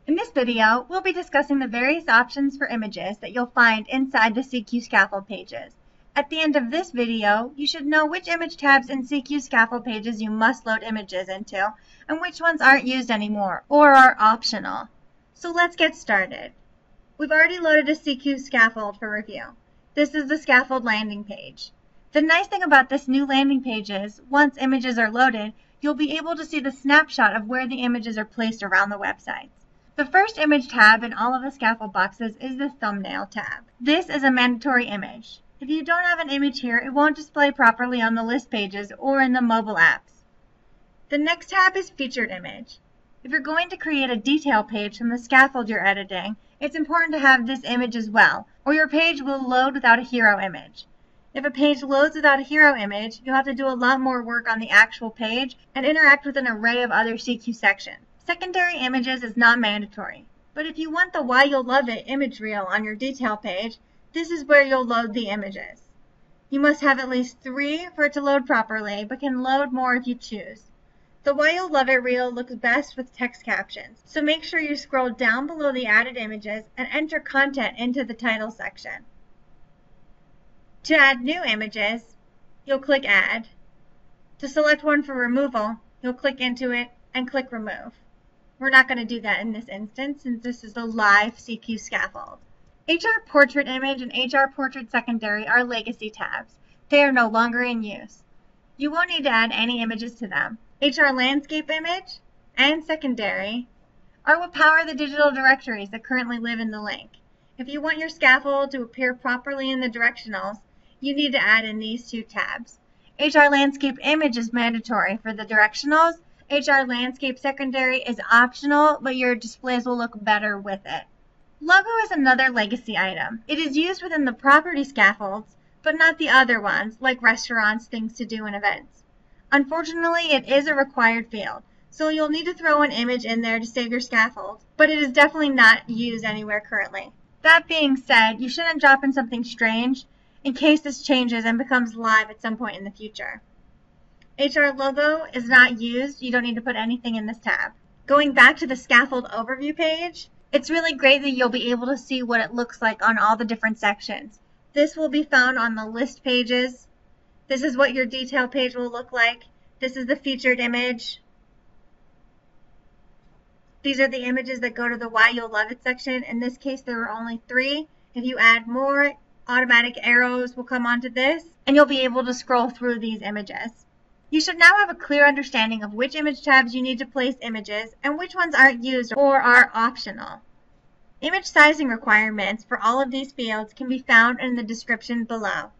In this video, we'll be discussing the various options for images that you'll find inside the CQ scaffold pages. At the end of this video, you should know which image tabs in CQ scaffold pages you must load images into, and which ones aren't used anymore or are optional. So let's get started. We've already loaded a CQ scaffold for review. This is the scaffold landing page. The nice thing about this new landing page is, once images are loaded, you'll be able to see the snapshot of where the images are placed around the website. The first image tab in all of the scaffold boxes is the thumbnail tab. This is a mandatory image. If you don't have an image here, it won't display properly on the list pages or in the mobile apps. The next tab is featured image. If you're going to create a detail page from the scaffold you're editing, it's important to have this image as well, or your page will load without a hero image. If a page loads without a hero image, you'll have to do a lot more work on the actual page and interact with an array of other CQ sections. Secondary images is not mandatory, but if you want the Why You'll Love It image reel on your detail page, this is where you'll load the images. You must have at least 3 for it to load properly, but can load more if you choose. The Why You'll Love It reel looks best with text captions, so make sure you scroll down below the added images and enter content into the title section. To add new images, you'll click Add. To select one for removal, you'll click into it and click Remove. We're not going to do that in this instance since this is the live CQ scaffold. HR Portrait Image and HR Portrait Secondary are legacy tabs. They are no longer in use. You won't need to add any images to them. HR Landscape Image and Secondary are what power the digital directories that currently live in the link. If you want your scaffold to appear properly in the directionals, you need to add in these 2 tabs. HR Landscape Image is mandatory for the directionals. HR Landscape Secondary is optional, but your displays will look better with it. Logo is another legacy item. It is used within the property scaffolds, but not the other ones, like restaurants, things to do, and events. Unfortunately, it is a required field, so you'll need to throw an image in there to save your scaffold, but it is definitely not used anywhere currently. That being said, you shouldn't drop in something strange in case this changes and becomes live at some point in the future. HR Logo is not used. You don't need to put anything in this tab. Going back to the scaffold overview page, it's really great that you'll be able to see what it looks like on all the different sections. This will be found on the list pages. This is what your detail page will look like. This is the featured image. These are the images that go to the Why You'll Love It section. In this case, there were only 3. If you add more, automatic arrows will come onto this, and you'll be able to scroll through these images. You should now have a clear understanding of which image tabs you need to place images and which ones aren't used or are optional. Image sizing requirements for all of these fields can be found in the description below.